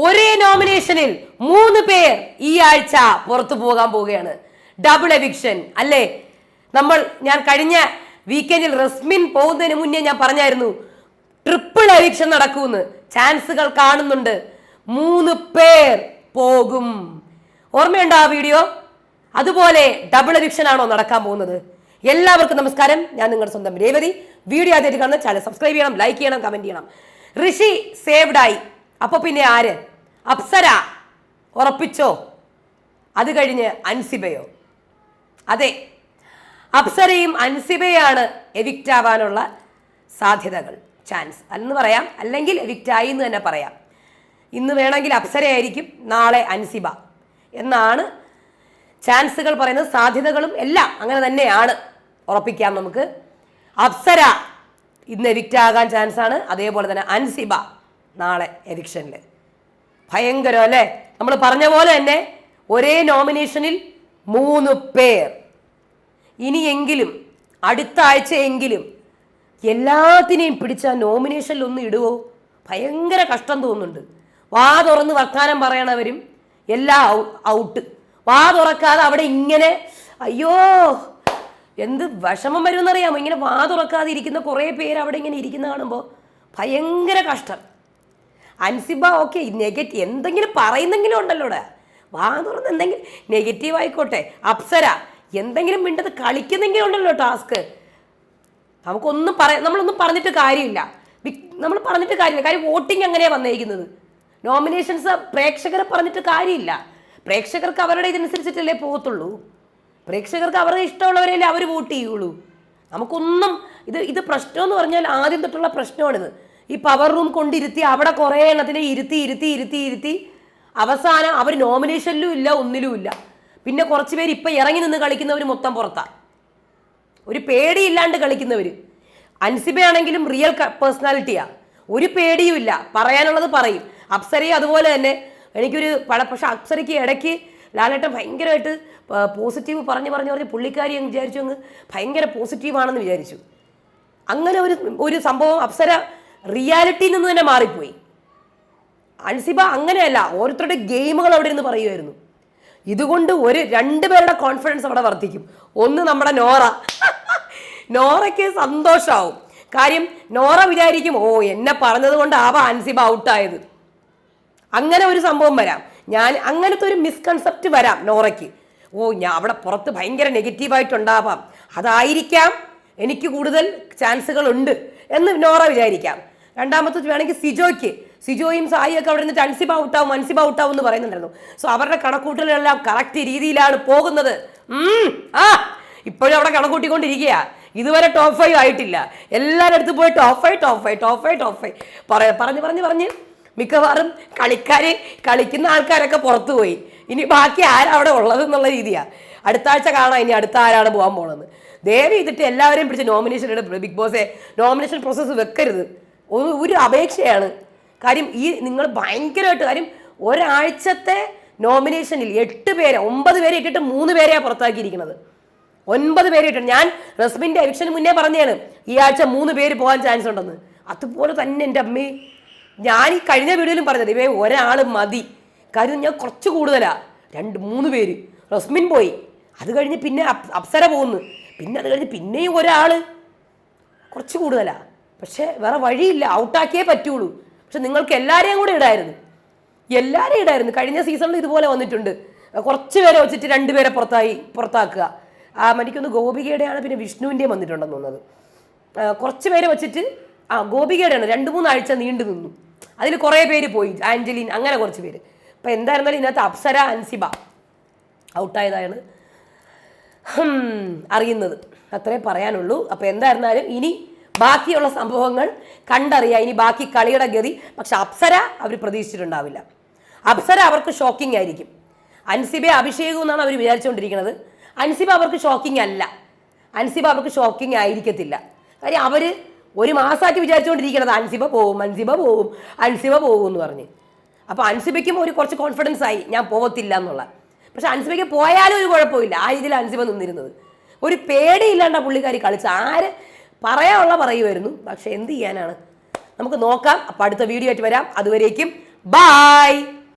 ഒരേ നോമിനേഷനിൽ 3 പേർ ഈ ആഴ്ച പുറത്തു പോകാൻ പോവുകയാണ്. ഡബിൾ എവിക്ഷൻ അല്ലേ? ഞാൻ കഴിഞ്ഞ വീക്കെൻഡിൽ റസ്മിൻ പോകുന്നതിന് മുന്നേ ഞാൻ പറഞ്ഞായിരുന്നു ട്രിപ്പിൾ എവിക്ഷൻ നടക്കുമെന്ന്. ചാൻസുകൾ കാണുന്നുണ്ട്. 3 പേർ പോകും. ഓർമ്മയുണ്ടോ ആ വീഡിയോ? അതുപോലെ ഡബിൾ എവിക്ഷൻ ആണോ നടക്കാൻ പോകുന്നത്? എല്ലാവർക്കും നമസ്കാരം. ഞാൻ നിങ്ങളുടെ സ്വന്തം രേവതി. വീഡിയോ ആദ്യമായിട്ട് കാണുന്ന ചാനൽ സബ്സ്ക്രൈബ് ചെയ്യണം, ലൈക്ക് ചെയ്യണം, കമന്റ് ചെയ്യണം. ഋഷി സേവ്ഡായി. അപ്പൊ പിന്നെ ആര്? അപ്സര ഉറപ്പിച്ചോ? അത് കഴിഞ്ഞ് അൻസിബയോ? അതെ, അപ്സരയും അൻസിബയാണ് എവിക്റ്റ് ആവാനുള്ള സാധ്യതകൾ, ചാൻസ് എന്ന് പറയാം, അല്ലെങ്കിൽ എവിക്റ്റ് ആയി എന്ന് തന്നെ പറയാം. ഇന്ന് വേണമെങ്കിൽ അപ്സരയായിരിക്കും, നാളെ അൻസിബ എന്നാണ് ചാൻസുകൾ പറയുന്നത്. സാധ്യതകളും എല്ലാം അങ്ങനെ തന്നെയാണ്. ഉറപ്പിക്കാം നമുക്ക്. അപ്സര ഇന്ന് എവിക്റ്റ് ആകാൻ ചാൻസ് ആണ്. അതേപോലെ തന്നെ അൻസിബ നാളെ എവിക്ഷനിൽ. ഭയങ്കരം അല്ലേ? നമ്മൾ പറഞ്ഞ പോലെ തന്നെ ഒരേ നോമിനേഷനിൽ 3 പേർ. ഇനിയെങ്കിലും അടുത്ത ആഴ്ചയെങ്കിലും എല്ലാത്തിനെയും പിടിച്ച നോമിനേഷനിൽ ഒന്ന് ഇടുവോ? ഭയങ്കര കഷ്ടം തോന്നുന്നുണ്ട്. വാ തുറന്ന് വർത്താനം പറയണവരും എല്ലാം ഔട്ട്. വാ തുറക്കാതെ അവിടെ ഇങ്ങനെ അയ്യോ എന്ത് വിഷമം വരുമെന്നറിയാമോ? ഇങ്ങനെ വാ തുറക്കാതെ ഇരിക്കുന്ന കുറേ പേര് അവിടെ ഇങ്ങനെ ഇരിക്കുന്ന കാണുമ്പോൾ ഭയങ്കര കഷ്ടം. അൻസിബ ഓക്കെ, നെഗറ്റീവ് എന്തെങ്കിലും പറയുന്നെങ്കിലും ഉണ്ടല്ലോ ഇവിടെ. വാ തുറന്ന് എന്തെങ്കിലും നെഗറ്റീവ് ആയിക്കോട്ടെ. അപ്സര എന്തെങ്കിലും മിണ്ടത് കളിക്കുന്നെങ്കിലും ഉണ്ടല്ലോ ടാസ്ക്. നമ്മളൊന്നും പറഞ്ഞിട്ട് കാര്യമില്ല. നമ്മൾ പറഞ്ഞിട്ട് കാര്യമില്ല. കാര്യം വോട്ടിംഗ് അങ്ങനെയാണ് വന്നിരിക്കുന്നത്. നോമിനേഷൻസ് പ്രേക്ഷകരെ പറഞ്ഞിട്ട് കാര്യമില്ല. പ്രേക്ഷകർക്ക് അവരുടെ ഇതനുസരിച്ചിട്ടല്ലേ പോകത്തുള്ളൂ. പ്രേക്ഷകർക്ക് അവരുടെ ഇഷ്ടമുള്ളവരല്ലേ അവർ വോട്ട് ചെയ്യുള്ളൂ. നമുക്കൊന്നും ഇത് പ്രശ്നമെന്ന് പറഞ്ഞാൽ ആദ്യം തൊട്ടുള്ള പ്രശ്നമാണിത്. ഈ പവർ റൂം കൊണ്ടിരുത്തി അവിടെ കുറേ എണ്ണത്തിനെ ഇരുത്തി അവസാനം അവർ നോമിനേഷനിലും ഇല്ല, ഒന്നിലും ഇല്ല. പിന്നെ കുറച്ച് പേര് ഇപ്പം ഇറങ്ങി നിന്ന് കളിക്കുന്നവർ മൊത്തം പുറത്താണ്. ഒരു പേടിയില്ലാണ്ട് കളിക്കുന്നവർ. അൻസിബയാണെങ്കിലും റിയൽ പേഴ്സണാലിറ്റിയാണ്. ഒരു പേടിയും ഇല്ല, പറയാനുള്ളത് പറയും. അപ്സരയും അതുപോലെ തന്നെ. എനിക്കൊരു പക്ഷെ അപ്സരയ്ക്ക് ഇടയ്ക്ക് ലാലേട്ടൻ ഭയങ്കരമായിട്ട് പോസിറ്റീവ് പറഞ്ഞ് പുള്ളിക്കാരി അങ്ങ് വിചാരിച്ചു അങ്ങ് ഭയങ്കര പോസിറ്റീവാണെന്ന് വിചാരിച്ചു. അങ്ങനെ ഒരു സംഭവം അപ്സര റിയാലിറ്റിയിൽ നിന്ന് തന്നെ മാറിപ്പോയി. അൻസിബ അങ്ങനെയല്ല, ഓരോരുത്തരുടെ ഗെയിമുകൾ അവിടെ ഇരുന്ന് പറയുമായിരുന്നു. ഇതുകൊണ്ട് 2 പേരുടെ കോൺഫിഡൻസ് അവിടെ വർദ്ധിക്കും. ഒന്ന് നമ്മുടെ നോറയ്ക്ക് സന്തോഷമാവും. കാര്യം നോറ വിചാരിക്കും ഓ എന്നെ പറഞ്ഞത് കൊണ്ടാവാം അൻസിബ ഔട്ടായത്. അങ്ങനെ ഒരു സംഭവം വരാം. അങ്ങനത്തെ ഒരു മിസ്കൺസെപ്റ്റ് വരാം നോറയ്ക്ക്. ഞാൻ അവിടെ പുറത്ത് ഭയങ്കര നെഗറ്റീവായിട്ടുണ്ടാവാം, അതായിരിക്കാം എനിക്ക് കൂടുതൽ ചാൻസുകൾ ഉണ്ട് എന്ന് നോറ വിചാരിക്കാം. രണ്ടാമത്തെ വേണമെങ്കിൽ സിജോയും സായിയൊക്കെ അവിടെ നിന്നിട്ട് അൻസിബ ഔട്ടാവും എന്ന് പറയുന്നുണ്ടായിരുന്നു. സോ അവരുടെ കണക്കൂട്ടലെല്ലാം കറക്റ്റ് രീതിയിലാണ് പോകുന്നത്. ഇപ്പോഴും അവിടെ കണക്കൂട്ടിക്കൊണ്ടിരിക്കുക. ഇതുവരെ ടോപ്പ് 5 ആയിട്ടില്ല. എല്ലാവരുടെ അടുത്ത് പോയി ടോപ്പ് 5 പറഞ്ഞ് മിക്കവാറും കളിക്കുന്ന ആൾക്കാരൊക്കെ പുറത്തു പോയി. ഇനി ബാക്കി ആരവിടെ ഉള്ളത് എന്നുള്ള രീതിയാണ്. അടുത്ത ആഴ്ച കാണാം ഇനി അടുത്ത ആരാണ് പോകാൻ പോകണമെന്ന്. ദയവ് ചെയ്തിട്ട് എല്ലാവരെയും പിടിച്ച് നോമിനേഷൻ ബിഗ് ബോസെ നോമിനേഷൻ പ്രോസസ്സ് വെക്കരുത്. ഒരു അപേക്ഷയാണ്. കാര്യം നിങ്ങൾ ഭയങ്കരമായിട്ട് കാര്യം ഒരാഴ്ചത്തെ നോമിനേഷനിൽ 9 പേരെ ഇട്ടിട്ട് 3 പേരെയാണ് പുറത്താക്കിയിരിക്കുന്നത്. 9 പേരെ ഇട്ടിട്ട് ഞാൻ റസ്മിൻ്റെ എവിക്ഷന് മുന്നേ പറഞ്ഞതാണ് ഈ ആഴ്ച 3 പേര് പോകാൻ ചാൻസ് ഉണ്ടെന്ന്. അതുപോലെ തന്നെ എൻ്റെ അമ്മേ, ഞാൻ ഈ കഴിഞ്ഞ വീഡിയോയിലും പറഞ്ഞത് ഒരാൾ മതി. കാര്യം ഞാൻ കുറച്ച് കൂടുതലാണ്. 2-3 പേര്. റസ്മിൻ പോയി, അത് കഴിഞ്ഞ് പിന്നെ അപ്സര പോകുന്നു, പിന്നെ അത് കഴിഞ്ഞ് പിന്നെയും ഒരാൾ. കുറച്ച് കൂടുതലാണ്. പക്ഷേ വേറെ വഴിയില്ല, ഔട്ടാക്കിയേ പറ്റുള്ളൂ. പക്ഷെ നിങ്ങൾക്ക് എല്ലാവരെയും കൂടെ ഇടായിരുന്നു. കഴിഞ്ഞ സീസണിൽ ഇതുപോലെ വന്നിട്ടുണ്ട്. കുറച്ച് പേരെ വെച്ചിട്ട് 2 പേരെ പുറത്താക്കുക. എനിക്കൊന്ന് ഗോപികയുടെയാണ്, പിന്നെ വിഷ്ണുവിൻ്റെയും വന്നിട്ടുണ്ടെന്ന് തോന്നുന്നത്. കുറച്ച് പേരെ വെച്ചിട്ട് ഗോപികയുടെയാണ് 2-3 ആഴ്ച നീണ്ടു നിന്നു. അതിൽ കുറേ പേര് പോയി, ആഞ്ചലിൻ, അങ്ങനെ കുറച്ച് പേര്. അപ്പം എന്തായിരുന്നാലും ഇതിനകത്ത് അപ്സര അൻസിബ ഔട്ടായതാണ് അറിയുന്നത്. അത്രേ പറയാനുള്ളൂ. അപ്പോൾ എന്തായിരുന്നാലും ഇനി ബാക്കിയുള്ള സംഭവങ്ങൾ കണ്ടറിയാം. ഇനി ബാക്കി കളിയുടെ ഗതി. പക്ഷെ അപ്സര അവർ പ്രതീക്ഷിച്ചിട്ടുണ്ടാവില്ല. അപ്സര അവർക്ക് ഷോക്കിംഗ് ആയിരിക്കും. അൻസിബയെ അഭിഷേകം എന്നാണ് അവർ വിചാരിച്ചുകൊണ്ടിരിക്കുന്നത്. അൻസിബ അവർക്ക് ഷോക്കിംഗ് അല്ല. അൻസിബ അവർക്ക് ഷോക്കിംഗ് ആയിരിക്കത്തില്ല. കാര്യം അവർ ഒരു മാസമായിട്ട് വിചാരിച്ചുകൊണ്ടിരിക്കുന്നത് അൻസിബ പോവും എന്ന് പറഞ്ഞ്. അപ്പോൾ അൻസിബയ്ക്കും കുറച്ച് കോൺഫിഡൻസ് ആയി ഞാൻ പോകത്തില്ല എന്നുള്ള. പക്ഷെ അൻസിബയ്ക്ക് പോയാലും ഒരു കുഴപ്പമില്ല. ആ രീതിയിൽ അൻസിബ നിന്നിരുന്നത്. ഒരു പേടിയില്ലാണ്ട പുള്ളിക്കാരി കളിച്ച് പറയാനുള്ള പറയുമായിരുന്നു. പക്ഷെ എന്ത് ചെയ്യാനാണ്, നമുക്ക് നോക്കാം. അപ്പോൾ അടുത്ത വീഡിയോ ആയിട്ട് വരാം. അതുവരേക്കും ബായ്.